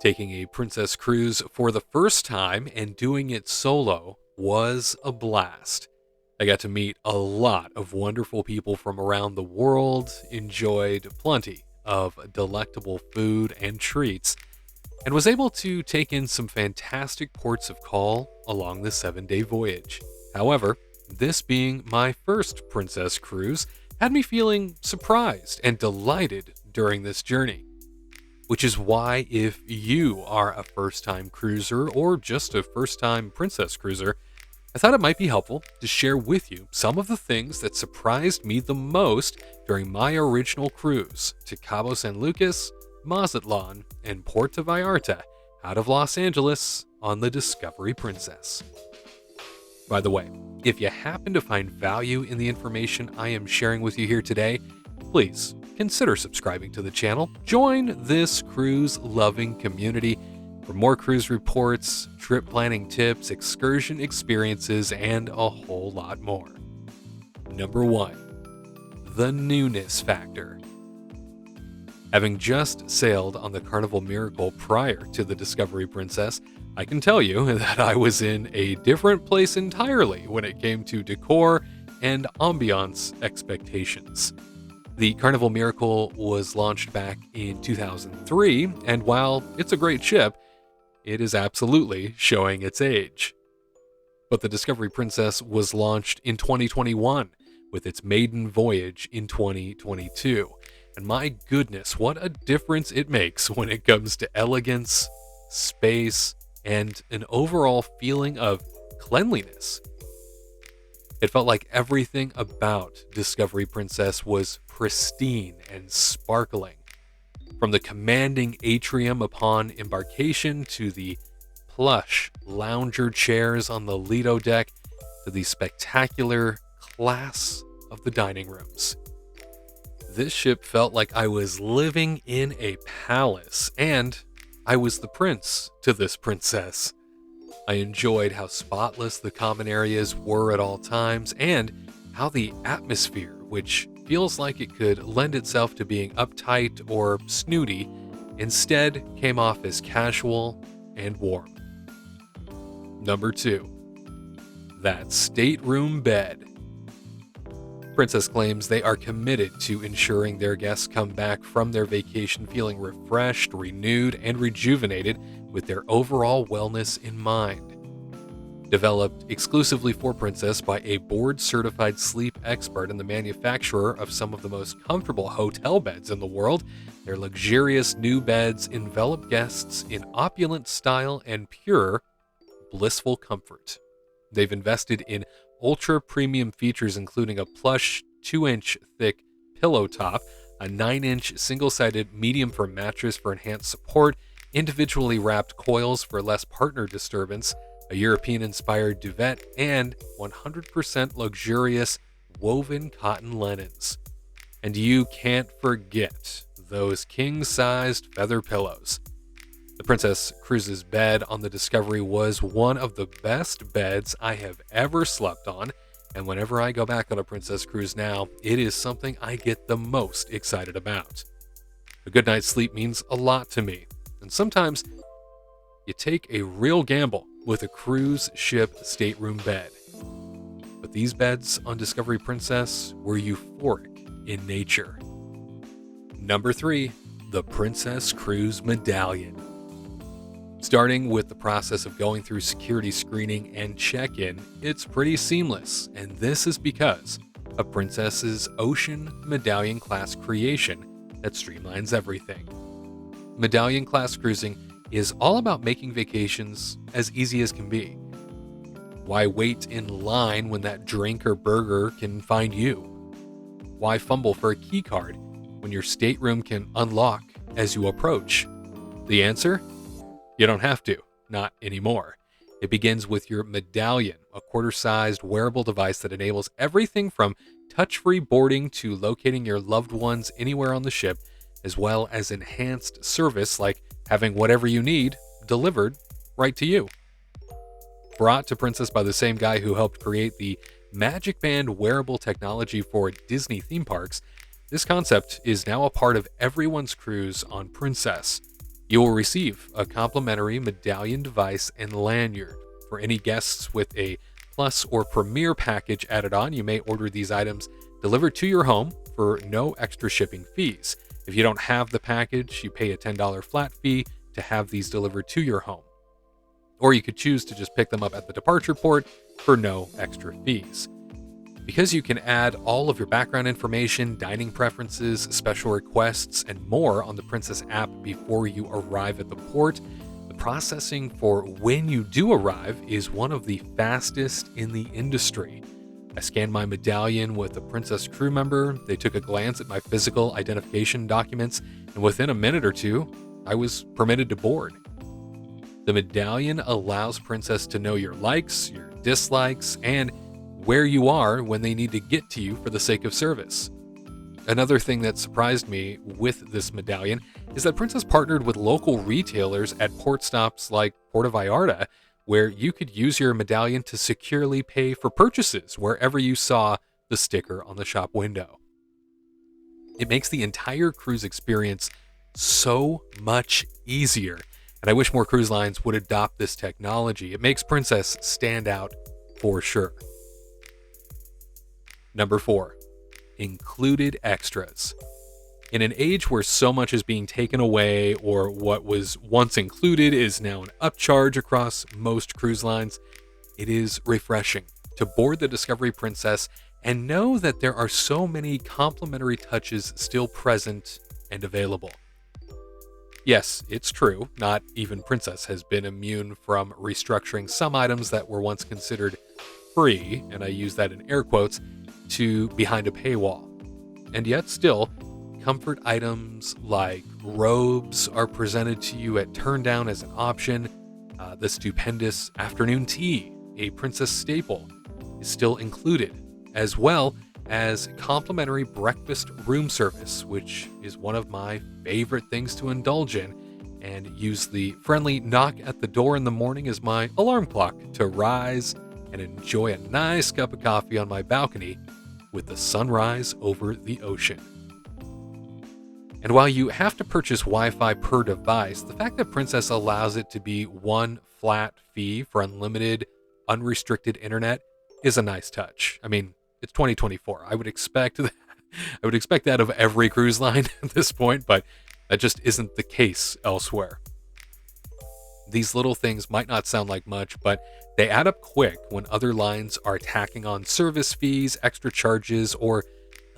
Taking a princess cruise for the first time and doing it solo was a blast. I got to meet a lot of wonderful people from around the world, enjoyed plenty of delectable food and treats, and was able to take in some fantastic ports of call along the 7-day voyage. However, this being my first princess cruise had me feeling surprised and delighted during this journey. Which is why, if you are a first time cruiser or just a first time princess cruiser, I thought it might be helpful to share with you some of the things that surprised me the most during my original cruise to Cabo San Lucas, Mazatlan, and Puerto Vallarta out of Los Angeles on the Discovery Princess. By the way, if you happen to find value in the information I am sharing with you here today, please consider subscribing to the channel. Join this cruise-loving community for more cruise reports, trip planning tips, excursion experiences, and a whole lot more. Number 1. The Newness Factor. Having just sailed on the Carnival Miracle prior to the Discovery Princess, I can tell you that I was in a different place entirely when it came to decor and ambiance expectations. The Carnival Miracle was launched back in 2003, and while it's a great ship, it is absolutely showing its age. But the Discovery Princess was launched in 2021, with its maiden voyage in 2022. And my goodness, what a difference it makes when it comes to elegance, space, and an overall feeling of cleanliness. It felt like everything about Discovery Princess was pristine and sparkling. From the commanding atrium upon embarkation to the plush lounger chairs on the Lido deck to the spectacular class of the dining rooms. This ship felt like I was living in a palace, and I was the prince to this princess. I enjoyed how spotless the common areas were at all times, and how the atmosphere, which feels like it could lend itself to being uptight or snooty, instead came off as casual and warm. Number 2. That stateroom bed. Princess claims they are committed to ensuring their guests come back from their vacation feeling refreshed, renewed, and rejuvenated with their overall wellness in mind. Developed exclusively for Princess by a board-certified sleep expert and the manufacturer of some of the most comfortable hotel beds in the world, their luxurious new beds envelop guests in opulent style and pure, blissful comfort. They've invested in ultra-premium features including a plush 2-inch thick pillow top, a 9-inch single-sided medium-firm mattress for enhanced support, individually wrapped coils for less partner disturbance, a European-inspired duvet, and 100% luxurious woven cotton linens. And you can't forget those king-sized feather pillows. The Princess Cruises bed on the Discovery was one of the best beds I have ever slept on, and whenever I go back on a Princess Cruise now, it is something I get the most excited about. A good night's sleep means a lot to me, and sometimes you take a real gamble with a cruise ship stateroom bed. But these beds on Discovery Princess were euphoric in nature. Number 3, the Princess Cruise Medallion. Starting with the process of going through security screening and check-in, it's pretty seamless, and this is because of Princess's Ocean Medallion class creation that streamlines everything. Medallion class cruising is all about making vacations as easy as can be. Why wait in line when that drink or burger can find you? Why fumble for a key card when your stateroom can unlock as you approach? The answer? You don't have to, not anymore. It begins with your Medallion, a quarter-sized wearable device that enables everything from touch-free boarding to locating your loved ones anywhere on the ship, as well as enhanced service like having whatever you need delivered right to you. Brought to Princess by the same guy who helped create the Magic Band wearable technology for Disney theme parks, this concept is now a part of everyone's cruise on Princess. You will receive a complimentary Medallion device and lanyard. For any guests with a Plus or Premier package added on, you may order these items delivered to your home for no extra shipping fees. If you don't have the package, you pay a $10 flat fee to have these delivered to your home. Or you could choose to just pick them up at the departure port for no extra fees. Because you can add all of your background information, dining preferences, special requests, and more on the Princess app before you arrive at the port, the processing for when you do arrive is one of the fastest in the industry. I scanned my medallion with a Princess crew member. They took a glance at my physical identification documents, and within a minute or two, I was permitted to board. The medallion allows Princess to know your likes, your dislikes, and where you are when they need to get to you for the sake of service. Another thing that surprised me with this medallion is that Princess partnered with local retailers at port stops like Puerto Vallarta, where you could use your medallion to securely pay for purchases wherever you saw the sticker on the shop window. It makes the entire cruise experience so much easier, and I wish more cruise lines would adopt this technology. It makes Princess stand out for sure. Number 4, included extras. In an age where so much is being taken away, or what was once included is now an upcharge across most cruise lines, it is refreshing to board the Discovery Princess and know that there are so many complimentary touches still present and available. Yes, it's true, not even Princess has been immune from restructuring some items that were once considered free, and I use that in air quotes, to behind a paywall. And yet still, comfort items like robes are presented to you at turndown as an option. The stupendous afternoon tea, a Princess staple, is still included, as well as complimentary breakfast room service, which is one of my favorite things to indulge in, and use the friendly knock at the door in the morning as my alarm clock to rise and enjoy a nice cup of coffee on my balcony with the sunrise over the ocean. And while you have to purchase Wi-Fi per device, the fact that Princess allows it to be one flat fee for unlimited, unrestricted internet is a nice touch. I mean, it's 2024. I would expect that of every cruise line at this point, but that just isn't the case elsewhere. These little things might not sound like much, but they add up quick when other lines are tacking on service fees, extra charges, or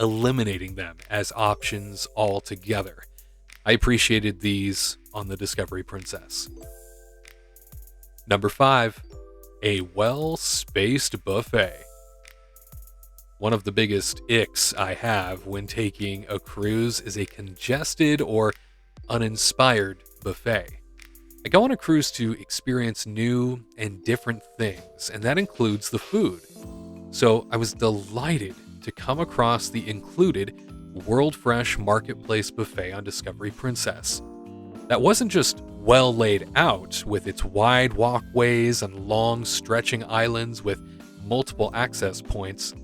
eliminating them as options altogether. I appreciated these on the Discovery Princess. Number 5, a well-spaced buffet. One of the biggest icks I have when taking a cruise is a congested or uninspired buffet. I go on a cruise to experience new and different things, and that includes the food. So I was delighted to come across the included World Fresh Marketplace buffet on Discovery Princess. That wasn't just well laid out with its wide walkways and long stretching islands with multiple access points,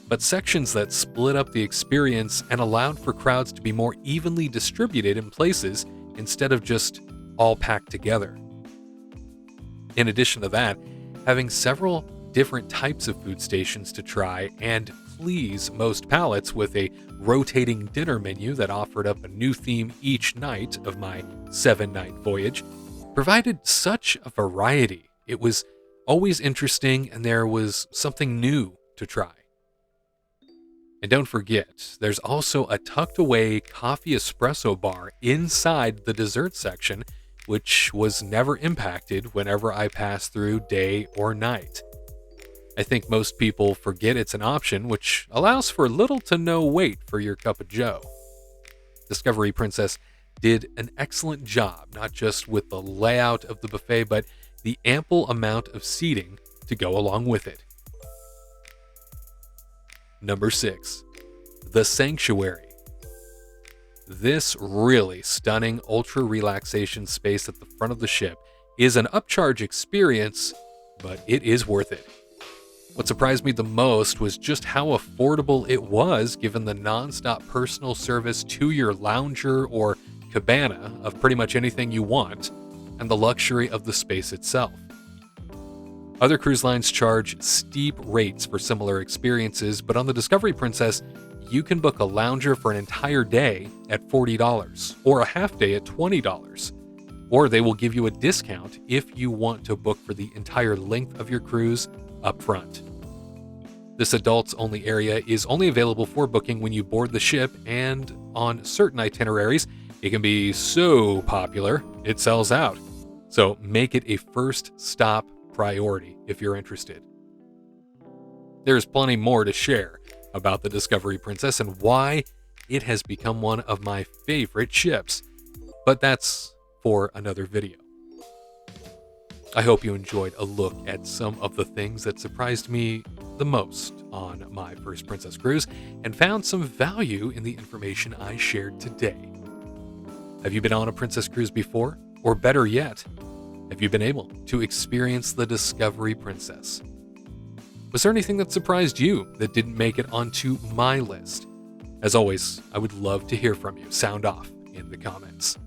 but sections that split up the experience and allowed for crowds to be more evenly distributed in places instead of just all packed together. In addition to that, having several different types of food stations to try and please most palates with a rotating dinner menu that offered up a new theme each night of my 7-night voyage provided such a variety. It was always interesting, and there was something new to try. And don't forget, there's also a tucked away coffee espresso bar inside the dessert section, which was never impacted whenever I pass through day or night. I think most people forget it's an option, which allows for little to no wait for your cup of joe. Discovery Princess did an excellent job, not just with the layout of the buffet, but the ample amount of seating to go along with it. Number 6, the Sanctuary. This really stunning ultra relaxation space at the front of the ship is an upcharge experience, but it is worth it. What surprised me the most was just how affordable it was given the non-stop personal service to your lounger or cabana of pretty much anything you want, and the luxury of the space itself. Other cruise lines charge steep rates for similar experiences, but on the Discovery Princess, you can book a lounger for an entire day at $40 or a half day at $20. Or they will give you a discount if you want to book for the entire length of your cruise up front. This adults only area is only available for booking when you board the ship, and on certain itineraries, it can be so popular it sells out. So make it a first stop priority if you're interested. There's plenty more to share about the Discovery Princess and why it has become one of my favorite ships, but that's for another video. I hope you enjoyed a look at some of the things that surprised me the most on my first Princess cruise and found some value in the information I shared today. Have you been on a Princess cruise before? Or better yet, have you been able to experience the Discovery Princess? Was there anything that surprised you that didn't make it onto my list? As always, I would love to hear from you. Sound off in the comments.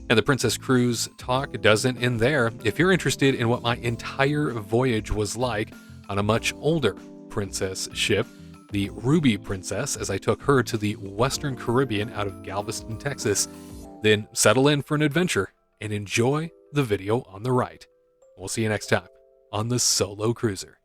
And the Princess Cruise talk doesn't end there. If you're interested in what my entire voyage was like on a much older Princess ship, the Ruby Princess, as I took her to the Western Caribbean out of Galveston, Texas, then settle in for an adventure and enjoy the video on the right. We'll see you next time on the Solo Cruiser.